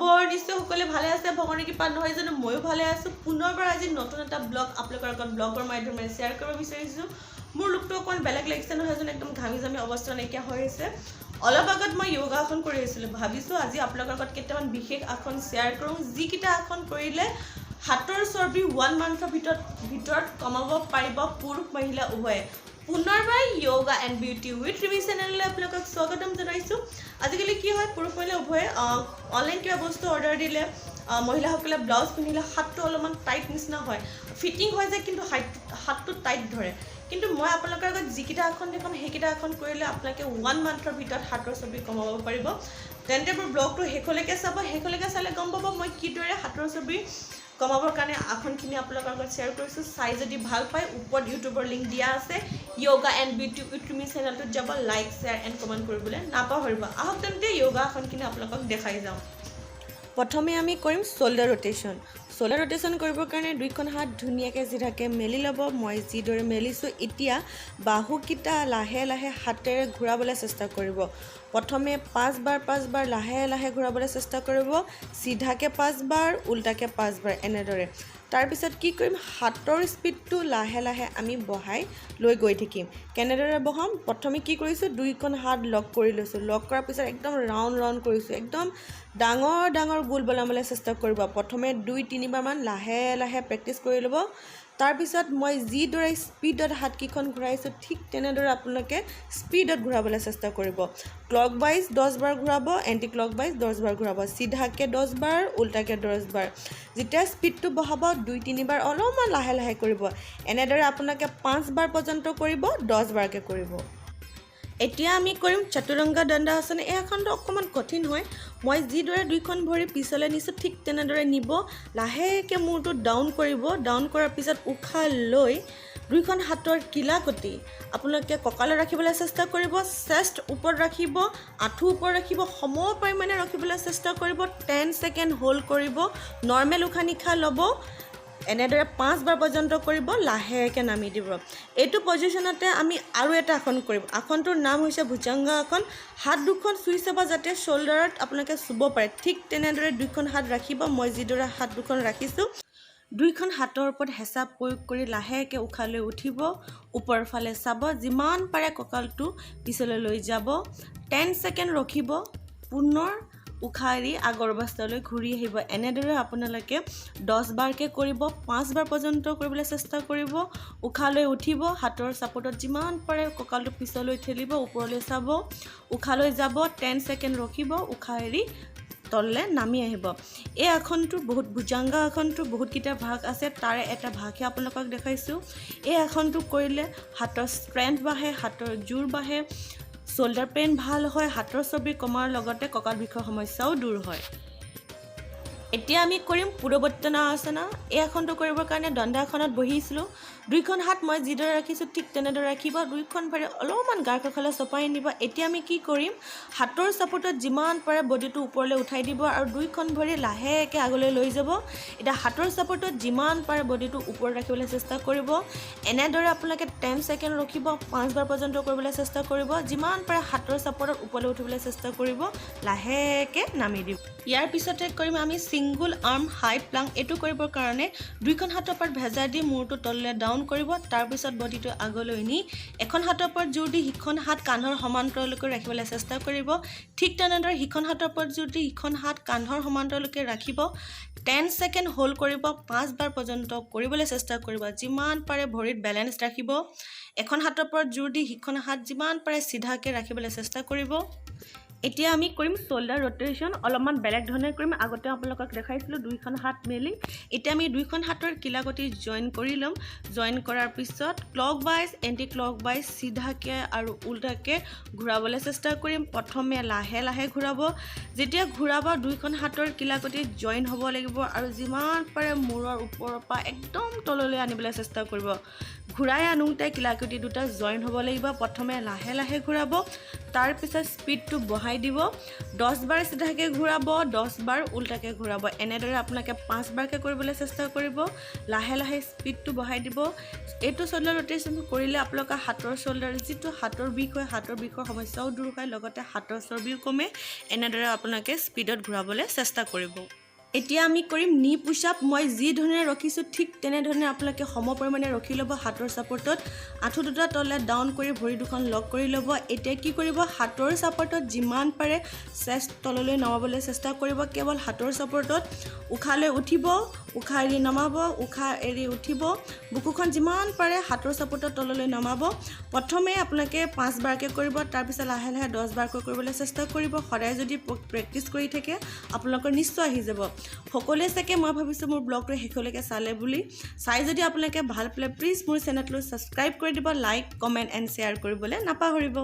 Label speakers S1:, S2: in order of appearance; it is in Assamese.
S1: খবৰ নিশ্চয় সকলে ভালে আছে ভগৱানৰ কৃপাত নহয় জানো ময়ো ভালে আছো পুনৰবাৰ আজি নতুন এটা ব্লগ আপোনালোকৰ আগত ব্লগৰ মাধ্যমেৰে শ্বেয়াৰ কৰিব বিচাৰিছো মোৰ লুকটো অকণ বেলেগ লাগিছে নহয় জানো একদম ঘামি জামি অৱস্থা নাইকিয়া হৈ আছে অলপ আগত মই যোগা আসন কৰি আছিলো ভাবিছো আজি আপোনালোকৰ আগত কেইটামান বিশেষ আসন শ্বেয়াৰ কৰোঁ যিকিটা আসন কৰিলে হাতৰ চৰ্বি 1 মান্থৰ ভিতৰত কমাব পাৰিব পুৰুষ মহিলা উভয়ে পুনৰবাৰ yoga and beauty with Rimi চেনেললৈ আপোনালোকক স্বাগতম জনাইছোঁ আজিকালি কি হয় পুৰুষ মহিলা উভয়ে অনলাইন কিবা বস্তু অৰ্ডাৰ দিলে মহিলাসকলে ব্লাউজ পিন্ধিলে হাতটো অলপমান টাইট নিচিনা হয় ফিটিং হৈ যায় কিন্তু হাতটো টাইট ধৰে কিন্তু মই আপোনালোকৰ আগত যিকিটা আসন দেখোন সেইকিটা আসন কৰিলে আপোনালোকে 1 মান্থৰ ভিতৰত হাতৰ চৰ্বি কমাব পাৰিব তেন্তে মোৰ ব্লগটো শেষলৈকে চালে গম পাব মই কিদৰে হাতৰ চৰ্বি কমাবৰ কাৰণে আসনখিনি আপোনালোকৰ আগত শ্বেয়াৰ কৰিছোঁ চাই যদি ভাল পায় ওপৰত ইউটিউবৰ লিংক দিয়া আছে yoga and beauty with Rimi চেনেলটোত যাব লাইক শ্বেয়াৰ এণ্ড কমেণ্ট কৰিবলৈ নাপাহৰিব আহক তেন্তে যোগা আসনখিনি আপোনালোকক দেখাই যাওঁ প্ৰথমে আমি কৰিম শোল্ডাৰ ৰোটেশ্যন কৰিবৰ কাৰণে দুইখন হাত ধুনীয়াকৈ জিধাকে মেলি ল'ব মই যিদৰে মেলিছোঁ এতিয়া বাহুকেইটা লাহে লাহে হাতেৰে ঘূৰাবলৈ চেষ্টা কৰিব প্ৰথমে 5 বাৰ লাহে লাহে ঘূৰাবলৈ চেষ্টা কৰিব সিধাকে 5 বাৰ উল্টাকে 5 বাৰ এনেদৰে তাৰপিছত কি কৰিম হাতৰ স্পীডটো লাহে লাহে আমি বঢ়াই লৈ গৈ থাকিম কেনেদৰে বঢ়াম প্ৰথমে কি কৰিছোঁ দুইখন হাত লক কৰি লৈছোঁ লক কৰাৰ পিছত একদম ৰাউণ্ড কৰিছোঁ একদম ডাঙৰ গোল বনাবলৈ চেষ্টা কৰিব প্ৰথমে 2-3 বাৰ মান লাহে লাহে প্ৰেক্টিছ কৰি ল'ব তাৰপিছত মই যিদৰে স্পীডত হাতকেইখন ঘূৰাইছোঁ ঠিক তেনেদৰে আপোনালোকে স্পীডত ঘূৰাবলৈ চেষ্টা কৰিব ক্লকৱাইজ 10 বাৰ ঘূৰাব এণ্টি ক্লকৱাইজ 10 বাৰ ঘূৰাব সিধাকে 10 বাৰ উল্টাকে 10 বাৰ যেতিয়া স্পীডটো বঢ়াব 2-3 বাৰ অলপমান লাহে লাহে কৰিব এনেদৰে আপোনালোকে 5 বাৰ পৰ্যন্ত কৰিব 10 বাৰকৈ কৰিব এতিয়া আমি কৰিম চতুৰংগ দণ্ডাসন এই আসনটো অকণমান কঠিন হয় মই যিদৰে দুইখন ভৰি পিছলৈ নিছোঁ ঠিক তেনেদৰে নিব লাহেকৈ মূৰটো ডাউন কৰিব ডাউন কৰাৰ পিছত উশাহ লৈ দুইখন হাতৰ কিলাকতি আপোনালোকে কঁকালত ৰাখিবলৈ চেষ্টা কৰিব চেষ্ট ওপৰত ৰাখিব আঁঠু ওপৰত ৰাখিব সম পৰিমাণে ৰাখিবলৈ চেষ্টা কৰিব 10 ছেকেণ্ড হোল্ড কৰিব নৰ্মেল উশাহ নিশাহ ল'ব এনেদৰে 5 বাৰ পৰ্যন্ত কৰিব লাহেকৈ নামি দিব এইটো পজিশ্যনতে আমি আৰু এটা আসন কৰিম আসনটোৰ নাম হৈছে ভুজংগ আসন হাত দুখন চুই চাব যাতে শোল্ডাৰত আপোনালোকে চুব পাৰে ঠিক তেনেদৰে দুইখন হাত ৰাখিব মই যিদৰে হাত দুখন ৰাখিছোঁ দুইখন হাতৰ ওপৰত হেঁচা প্ৰয়োগ কৰি লাহেকৈ উশাহ লৈ উঠিব ওপৰৰ ফালে চাব যিমান পাৰে কঁকালটো পিছলৈ লৈ যাব 10 ছেকেণ্ড ৰখিব পুনৰ উশাহ এৰি আগৰ অৱস্থালৈ ঘূৰি আহিব এনেদৰে আপোনালোকে 10 বাৰকৈ কৰিব 5 বাৰ পৰ্যন্ত কৰিবলৈ চেষ্টা কৰিব উশাহ লৈ উঠিব হাতৰ ছাপোৰ্টত যিমান পাৰে কঁকালটো পিছলৈ ঠেলিব ওপৰলৈ চাব উশাহ লৈ যাব 10 ছেকেণ্ড ৰখিব উশাহ এৰি তললৈ নামি আহিব এই আসনটো ভুজংগ আসনটো বহুতকেইটা ভাগ আছে তাৰে এটা ভাগহে আপোনালোকক দেখাইছোঁ এই আসনটো কৰিলে হাতৰ ষ্ট্ৰেংথ বাঢ়ে হাতৰ জোৰ বাঢ়ে শোল্ডাৰ পেইন ভাল হয় হাতৰ চৰ্বি কমাৰ লগতে কঁকাল বিষৰ সমস্যাও দূৰ হয় এতিয়া আমি কৰিম পুৰৱৰ্তনা আসনা এই আসনটো কৰিবৰ কাৰণে দণ্ডাসনত বহিছিলোঁ দুইখন হাত মই যিদৰে ৰাখিছোঁ ঠিক তেনেদৰে ৰাখিব দুইখন ভৰি অলপমান গাৰ কাষলৈ চপাই নিব এতিয়া আমি কি কৰিম হাতৰ ছাপোৰ্টত যিমান পাৰে বডিটো ওপৰলৈ উঠাই দিব আৰু দুইখন ভৰি লাহেকৈ আগলৈ লৈ যাব এতিয়া হাতৰ ছাপোৰ্টত যিমান পাৰে বডিটো ওপৰত ৰাখিবলৈ চেষ্টা কৰিব এনেদৰে আপোনালোকে 10 ছেকেণ্ড ৰখিব 5 বাৰ পৰ্যন্ত কৰিবলৈ চেষ্টা কৰিব যিমান পাৰে হাতৰ ছাপোৰ্টত ওপৰলৈ উঠিবলৈ চেষ্টা কৰিব লাহেকৈ নামি দিব ইয়াৰ পিছতে কৰিম আমি সিংগল আৰ্ম হাই প্লাংক এইটো কৰিবৰ কাৰণে দুইখন হাতৰ ওপৰত ভেজা দি মূৰটো তললৈ ডাউন কৰিব তাৰপিছত বডিটো আগলৈ নি এখন হাতৰ ওপৰত জোৰ দি সিখন হাত কান্ধৰ সমান্তৰালকৈ ৰাখিবলৈ চেষ্টা কৰিব ঠিক তেনেদৰে সিখন হাতৰ ওপৰত জোৰ দি সিখন হাত কান্ধৰ সমান্তৰালকৈ ৰাখিব 10 ছেকেণ্ড হোল্ড কৰিব 5 বাৰ পৰ্যন্ত কৰিবলৈ চেষ্টা কৰিব যিমান পাৰে ভৰিত বেলেঞ্চ ৰাখিব এখন হাতৰ ওপৰত জোৰ দি সিখন হাত যিমান পাৰে সিধাকৈ ৰাখিবলৈ চেষ্টা কৰিব এতিয়া আমি কৰিম শোল্ডাৰ ৰোটেশ্যন অলপমান বেলেগ ধৰণে কৰিম আগতে আপোনালোকক দেখাইছিলোঁ দুইখন হাত মেলি এতিয়া আমি দুইখন হাতৰ কিলাকতি জইন কৰি ল'ম জইন কৰাৰ পিছত ক্লকৱাইজ এণ্টি ক্লকৱাইজ সিধাকৈ আৰু উল্টাকৈ ঘূৰাবলৈ চেষ্টা কৰিম প্ৰথমে লাহে লাহে ঘূৰাব যেতিয়া ঘূৰাব দুইখন হাতৰ কিলাকতি জইন হ'ব লাগিব আৰু যিমান পাৰে মূৰৰ ওপৰৰ পৰা একদম তললৈ আনিবলৈ চেষ্টা কৰিব ঘূৰাই আনোতে কিলাকুটি দুটা জইন হ'ব লাগিব প্ৰথমে লাহে লাহে ঘূৰাব তাৰ পিছত স্পীডটো বঢ়াই দিব 10 বাৰ সিধাকে ঘূৰাব 10 বাৰ উল্টাকে ঘূৰাব এনেদৰে আপোনাকে 5 বাৰকে কৰিবলৈ চেষ্টা কৰিব লাহে লাহে স্পীডটো বঢ়াই দিব এইটো শোল্ডাৰ ৰোটেশন কৰিলে আপোনালোকৰ হাতৰ শোল্ডাৰ যিটো হাতৰ বিষ হয় হাতৰ বিষৰ সমস্যাও দূৰ হয় লগতে হাতৰ চৰ্বিও কমে এনেদৰে আপোনাকে স্পীডত ঘূৰাবলৈ চেষ্টা কৰিব এতিয়া আমি কৰিম নি পুশ আপ মই যি ধৰণে ৰখিছো ঠিক তেনে ধৰণে আপোনালোকে সম পৰিমাণে ৰখি ল'ব হাতৰ সাপোৰ্টত আঁঠু দুটা তলে ডাউন কৰি ভৰি দুখন লক কৰি ল'ব এতিয়া কি কৰিব হাতৰ সাপোৰ্টত যিমান পাৰে চেষ্ট তললৈ নমাবলৈ চেষ্টা কৰিব কেৱল হাতৰ সাপোৰ্টত উখালৈ উঠিব উখা এৰি নমাব উখা এৰি উঠিব বুকুখন যিমান পাৰে হাতৰ সাপোৰ্টত তললৈ নমাব প্ৰথমে আপোনালোকে 5 বাৰকৈ কৰিব তাৰ পিছত লাহে লাহে 10 বাৰকৈ কৰিবলৈ চেষ্টা কৰিব সদায় যদি প্ৰেক্টিছ কৰি থাকে আপোনালোকৰ নিশ্চয় আহি যাব সকলোৱে চাগে মই ভাবিছোঁ মোৰ ব্লগটো শেষলৈকে চালে বুলি চাই যদি আপোনালোকে ভাল পালে প্লিজ মোৰ চেনেলটো ছাবস্ক্ৰাইব কৰি দিব লাইক কমেণ্ট এণ্ড শ্বেয়াৰ কৰিবলৈ নাপাহৰিব